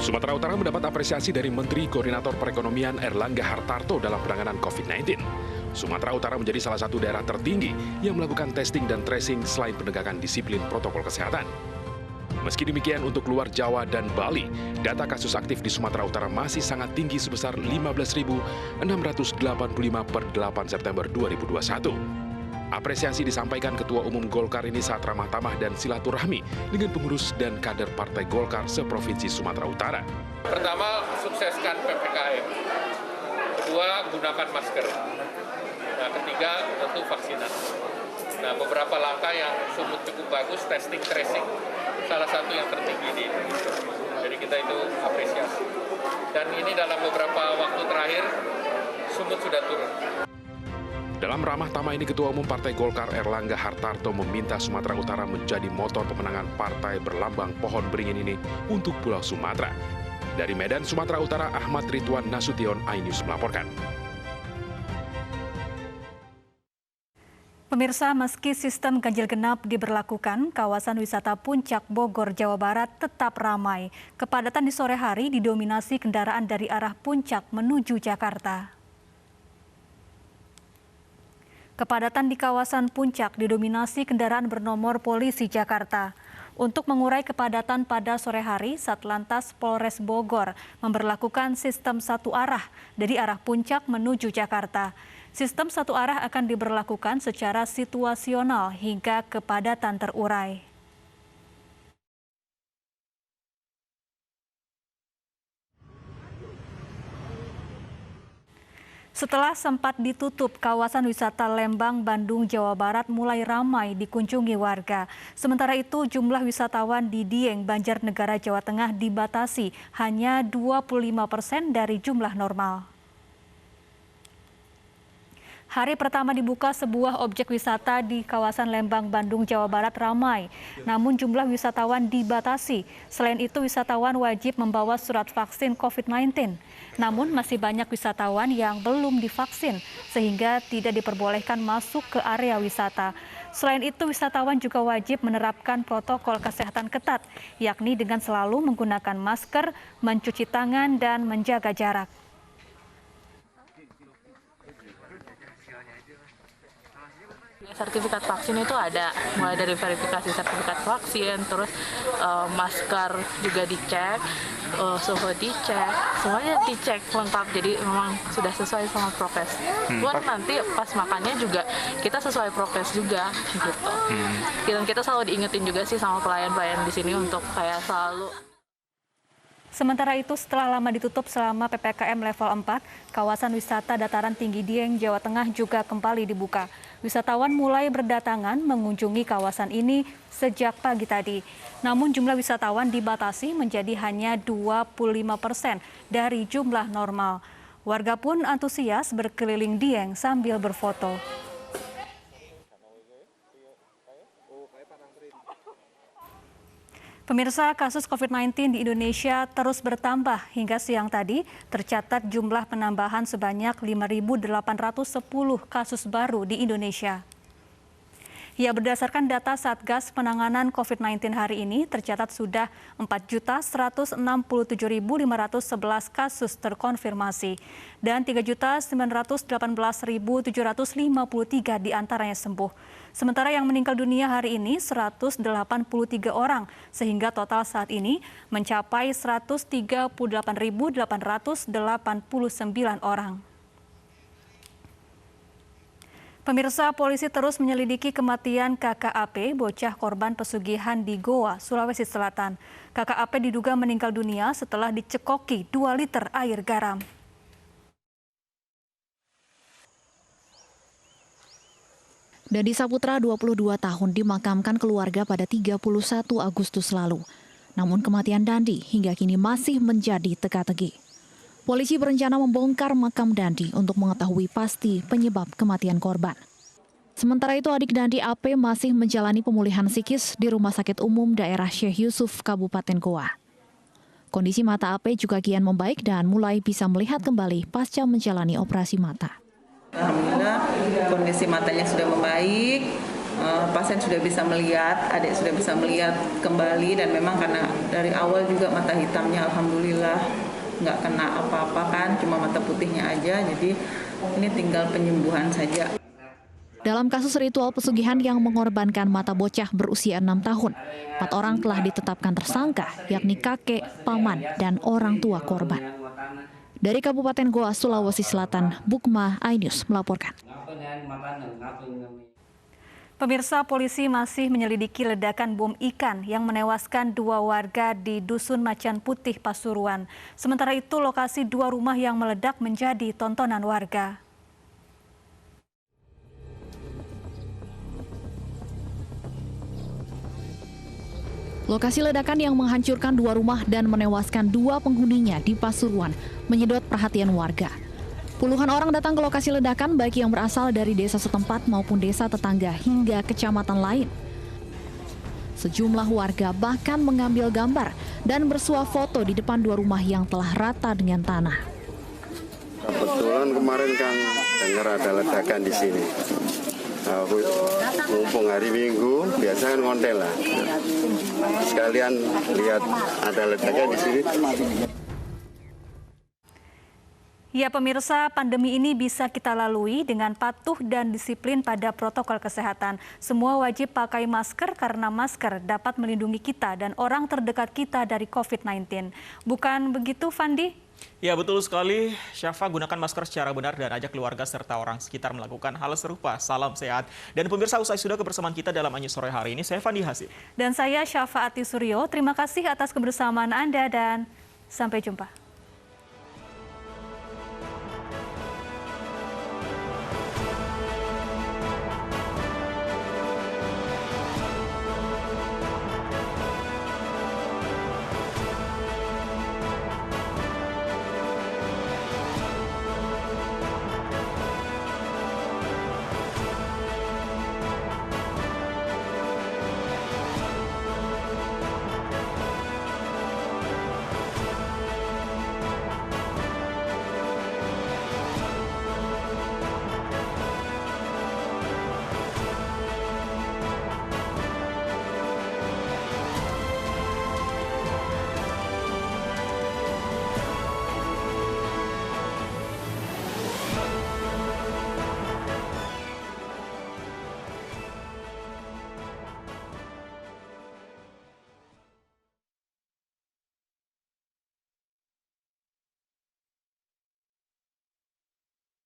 Sumatera Utara mendapat apresiasi dari Menteri Koordinator Perekonomian Erlangga Hartarto dalam penanganan COVID-19. Sumatera Utara menjadi salah satu daerah tertinggi yang melakukan testing dan tracing selain penegakan disiplin protokol kesehatan. Meski demikian, untuk luar Jawa dan Bali, data kasus aktif di Sumatera Utara masih sangat tinggi sebesar 15.685 per 8 September 2021. Apresiasi disampaikan Ketua Umum Golkar ini saat ramah tamah dan silaturahmi dengan pengurus dan kader Partai Golkar seprovinsi Sumatera Utara. Pertama, sukseskan PPKM. Kedua, gunakan masker. Nah, ketiga, tentu vaksinasi. Nah, beberapa langkah yang sungguh cukup bagus, testing, tracing, salah satu yang tertinggi di Indonesia. Jadi kita itu apresiasi. Dan ini dalam beberapa waktu terakhir, Sumut sudah turun. Dalam ramah tamah ini, Ketua Umum Partai Golkar Erlangga Hartarto meminta Sumatera Utara menjadi motor pemenangan partai berlambang pohon beringin ini untuk Pulau Sumatera. Dari Medan, Sumatera Utara, Ahmad Ridwan Nasution, iNews melaporkan. Pemirsa, meski sistem ganjil genap diberlakukan, kawasan wisata Puncak Bogor, Jawa Barat tetap ramai. Kepadatan di sore hari didominasi kendaraan dari arah Puncak menuju Jakarta. Kepadatan di kawasan Puncak didominasi kendaraan bernomor polisi Jakarta. Untuk mengurai kepadatan pada sore hari, Satlantas Polres Bogor memberlakukan sistem satu arah dari arah Puncak menuju Jakarta. Sistem satu arah akan diberlakukan secara situasional hingga kepadatan terurai. Setelah sempat ditutup, kawasan wisata Lembang, Bandung, Jawa Barat mulai ramai dikunjungi warga. Sementara itu, jumlah wisatawan di Dieng, Banjarnegara, Jawa Tengah dibatasi hanya 25% dari jumlah normal. Hari pertama dibuka sebuah objek wisata di kawasan Lembang, Bandung, Jawa Barat ramai. Namun jumlah wisatawan dibatasi. Selain itu, wisatawan wajib membawa surat vaksin COVID-19. Namun masih banyak wisatawan yang belum divaksin sehingga tidak diperbolehkan masuk ke area wisata. Selain itu, wisatawan juga wajib menerapkan protokol kesehatan ketat, yakni dengan selalu menggunakan masker, mencuci tangan, dan menjaga jarak. Sertifikat vaksin itu ada, mulai dari verifikasi sertifikat vaksin, terus masker juga dicek, suhu dicek, semuanya dicek lengkap, jadi memang sudah sesuai sama prokes. Buat nanti pas makannya juga kita sesuai prokes juga gitu. Dan kita selalu diingetin juga sih sama pelayan-pelayan di sini untuk kayak selalu. Sementara itu, setelah lama ditutup selama PPKM level 4, kawasan wisata dataran tinggi Dieng, Jawa Tengah juga kembali dibuka. Wisatawan mulai berdatangan mengunjungi kawasan ini sejak pagi tadi. Namun jumlah wisatawan dibatasi menjadi hanya 25% dari jumlah normal. Warga pun antusias berkeliling Dieng sambil berfoto. Pemirsa, kasus COVID-19 di Indonesia terus bertambah. Hingga siang tadi tercatat jumlah penambahan sebanyak 5.810 kasus baru di Indonesia. Ya, berdasarkan data Satgas Penanganan COVID-19 hari ini, tercatat sudah 4.167.511 kasus terkonfirmasi dan 3.918.753 diantaranya sembuh. Sementara yang meninggal dunia hari ini 183 orang, sehingga total saat ini mencapai 138.889 orang. Pemirsa, polisi terus menyelidiki kematian KKAP, bocah korban pesugihan di Goa, Sulawesi Selatan. KKAP diduga meninggal dunia setelah dicekoki 2 liter air garam. Dadi Saputra, 22 tahun, dimakamkan keluarga pada 31 Agustus lalu. Namun kematian Dandi hingga kini masih menjadi teka-teki. Polisi berencana membongkar makam Dandi untuk mengetahui pasti penyebab kematian korban. Sementara itu, adik Dandi AP masih menjalani pemulihan psikis di Rumah Sakit Umum Daerah Syekh Yusuf, Kabupaten Goa. Kondisi mata AP juga kian membaik dan mulai bisa melihat kembali pasca menjalani operasi mata. Alhamdulillah kondisi matanya sudah membaik, pasien sudah bisa melihat, adik sudah bisa melihat kembali, dan memang karena dari awal juga mata hitamnya alhamdulillah nggak kena apa-apa kan, cuma mata putihnya aja, jadi ini tinggal penyembuhan saja. Dalam kasus ritual pesugihan yang mengorbankan mata bocah berusia 6 tahun, 4 orang telah ditetapkan tersangka, yakni kakek, paman, dan orang tua korban. Dari Kabupaten Goa, Sulawesi Selatan, Bukma iNews melaporkan. Pemirsa, polisi masih menyelidiki ledakan bom ikan yang menewaskan 2 warga di Dusun Macan Putih, Pasuruan. Sementara itu, lokasi 2 rumah yang meledak menjadi tontonan warga. Lokasi ledakan yang menghancurkan 2 rumah dan menewaskan 2 penghuninya di Pasuruan menyedot perhatian warga. Puluhan orang datang ke lokasi ledakan baik yang berasal dari desa setempat maupun desa tetangga hingga kecamatan lain. Sejumlah warga bahkan mengambil gambar dan bersuah foto di depan 2 rumah yang telah rata dengan tanah. Kebetulan kemarin kan dengar ada ledakan di sini. Aku mumpung hari Minggu, biasa kan ngontel lah. Sekalian lihat ada ledakan di sini. Ya pemirsa, pandemi ini bisa kita lalui dengan patuh dan disiplin pada protokol kesehatan. Semua wajib pakai masker karena masker dapat melindungi kita dan orang terdekat kita dari COVID-19. Bukan begitu, Fandi? Ya, betul sekali. Syafa, gunakan masker secara benar dan ajak keluarga serta orang sekitar melakukan hal serupa. Salam sehat. Dan pemirsa, usai sudah kebersamaan kita dalam Anju Sore hari ini, saya Fandi Hasib. Dan saya Syafa Ati Suryo. Terima kasih atas kebersamaan Anda dan sampai jumpa.